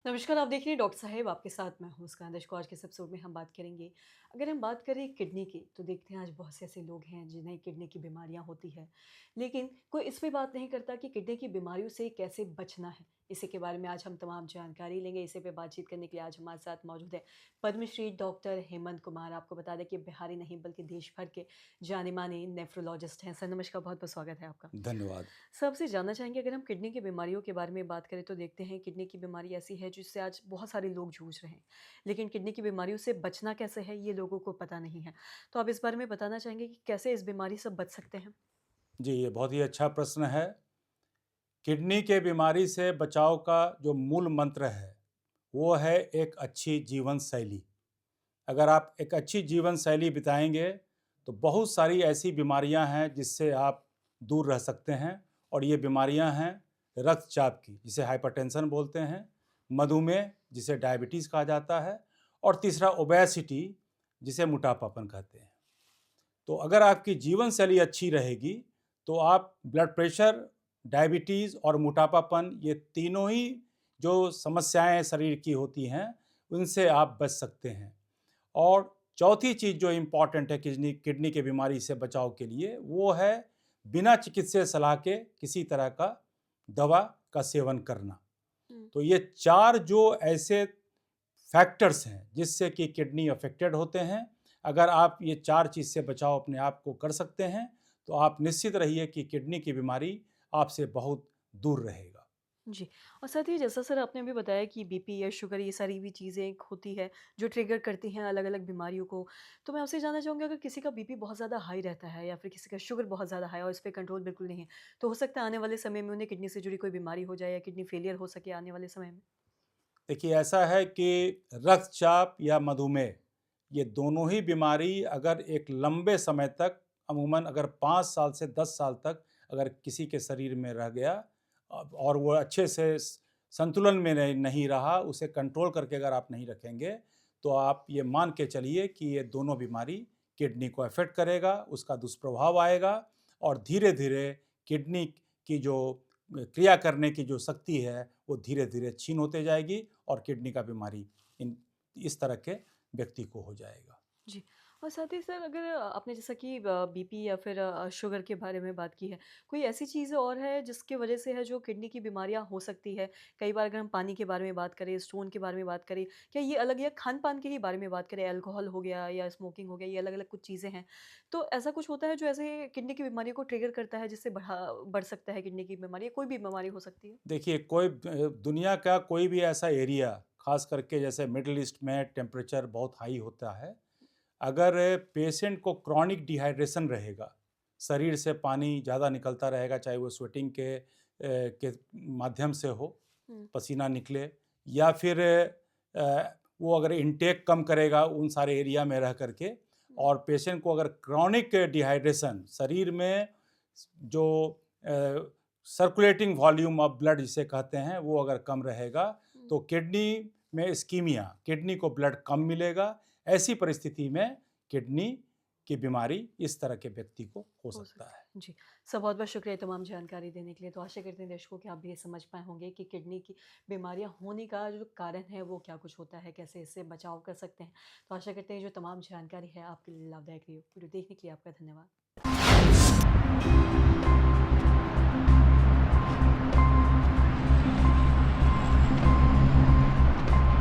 नमस्कार, आप देख रहे हैं डॉक्टर साहेब, आपके साथ मैं हूँ मुस्कान। दर्शकों, आज के इस एपिसोड में हम बात करेंगे, अगर हम बात करें किडनी की, तो देखते हैं आज बहुत से ऐसे लोग हैं जिन्हें किडनी की बीमारियाँ होती है। लेकिन कोई इस पे बात नहीं करता कि किडनी की बीमारियों से कैसे बचना है। इसी के बारे में आज हम तमाम जानकारी लेंगे। इसी पे बातचीत करने के लिए आज हमारे साथ मौजूद है पद्मश्री डॉक्टर हेमंत कुमार। आपको बता दें कि बिहार ही नहीं बल्कि देश भर के जाने-माने नेफ्रोलॉजिस्ट हैं। सर नमस्कार, बहुत-बहुत स्वागत है आपका। धन्यवाद। सबसे जानना चाहेंगे, अगर हम किडनी की बीमारियों के बारे में बात करें तो देखते हैं किडनी की बीमारी ऐसी है जिससे आज बहुत सारे लोग जूझ रहे हैं। लेकिन किडनी की बीमारियों से बचना कैसे है ये लोगों को पता नहीं है। तो आप इस बारे में बताना चाहेंगे कि कैसे इस बीमारी से बच सकते हैं? जी, ये बहुत ही अच्छा प्रश्न है। किडनी के बीमारी से बचाव का जो मूल मंत्र है, वो है एक अच्छी जीवन शैली। अगर आप एक अच्छी जीवन शैली बिताएँगे, तो बहुत सारी ऐसी बीमारियां हैं जिससे आप दूर रह सकते हैं और ये बीमारियां हैं रक्तचाप की, जिसे हाइपरटेंशन बोलते हैं, मधुमेह, जिसे डायबिटीज़ कहा जाता है और तीसरा ओबेसिटी, जिसे मोटापापन कहते हैं। तो अगर आपकी जीवन शैली अच्छी रहेगी, तो आप ब्लड प्रेशर, डायबिटीज़ और मोटापापन ये तीनों ही जो समस्याएं शरीर की होती हैं, उनसे आप बच सकते हैं। और चौथी चीज़ जो इम्पॉर्टेंट है किडनी किडनी की बीमारी से बचाव के लिए, वो है बिना चिकित्सीय सलाह के किसी तरह का दवा का सेवन करना। हुँ। तो ये 4 जो ऐसे फैक्टर्स हैं जिससे कि किडनी अफेक्टेड होते हैं, अगर आप ये 4 चीज़ से बचाव अपने आप को कर सकते हैं, तो आप निश्चित रहिए कि किडनी की बीमारी आपसे बहुत दूर रहेगा। जी। और साथ ही जैसा सर आपने अभी बताया कि बीपी या शुगर ये सारी भी चीज़ें एक होती है जो ट्रिगर करती हैं अलग-अलग बीमारियों को। तो मैं आपसे जानना चाहूँगी, अगर किसी का बीपी बहुत ज़्यादा हाई रहता है या फिर किसी का शुगर बहुत ज़्यादा हाई है और इस पे कंट्रोल बिल्कुल नहीं है, तो हो सकता है आने वाले समय में उन्हें किडनी से जुड़ी कोई बीमारी हो जाए या किडनी फेलियर हो सके आने वाले समय में? देखिए, ऐसा है कि रक्तचाप या मधुमेह, ये दोनों ही बीमारी अगर एक लंबे समय तक, अमूमन अगर 5 साल से 10 साल तक अगर किसी के शरीर में रह गया, और वो अच्छे से संतुलन में नहीं रहा, उसे कंट्रोल करके अगर आप नहीं रखेंगे, तो आप ये मान के चलिए कि ये दोनों बीमारी किडनी को अफेक्ट करेगा, उसका दुष्प्रभाव आएगा और धीरे-धीरे किडनी की जो क्रिया करने की जो शक्ति है, वो धीरे-धीरे क्षीण होते जाएगी और किडनी का बीमारी इन इस तरह के व्यक्ति को हो जाएगा। जी। और साथ ही सर, अगर आपने जैसा कि बीपी या फिर शुगर के बारे में बात की है, कोई ऐसी चीज़ और है जिसकी वजह से है जो किडनी की बीमारियाँ हो सकती है? कई बार अगर हम पानी के बारे में बात करें, स्टोन के बारे में बात करें, क्या ये अलग, या खान-पान के ही बारे में बात करें, अल्कोहल हो गया या स्मोकिंग हो गया, ये अलग-अलग कुछ चीज़ें हैं। तो ऐसा कुछ होता है जो ऐसे किडनी की बीमारियों को ट्रिगर करता है जिससे बढ़ सकता है किडनी की बीमारी, या कोई भी बीमारी हो सकती है? देखिए, कोई दुनिया का कोई भी ऐसा एरिया, ख़ास करके जैसे मिडल ईस्ट में टेम्परेचर बहुत हाई होता है, अगर पेशेंट को क्रॉनिक डिहाइड्रेशन रहेगा, शरीर से पानी ज़्यादा निकलता रहेगा, चाहे वो स्वेटिंग के माध्यम से हो, हुँ। पसीना निकले, या फिर वो अगर इनटेक कम करेगा उन सारे एरिया में रह करके, हुँ। और पेशेंट को अगर क्रॉनिक डिहाइड्रेशन, शरीर में जो सर्कुलेटिंग वॉल्यूम ऑफ ब्लड जिसे कहते हैं, वो अगर कम रहेगा, हुँ। तो किडनी में इस्कीमिया, किडनी को ब्लड कम मिलेगा। ऐसी परिस्थिति में किडनी की बीमारी इस तरह के व्यक्ति को हो हो सकता सकता है। है। जी। सर बहुत-बहुत शुक्रिया तमाम जानकारी देने के लिए। तो आशा करते हैं दर्शकों कि आप भी ये समझ पाए होंगे कि किडनी की बीमारियाँ होने का जो कारण है वो क्या कुछ होता है, कैसे इससे बचाव कर सकते हैं। तो आशा करते हैं जो तमाम जानकारी है आपके लिए लाभदायक रही हो। वीडियो देखने के लिए आपका धन्यवाद।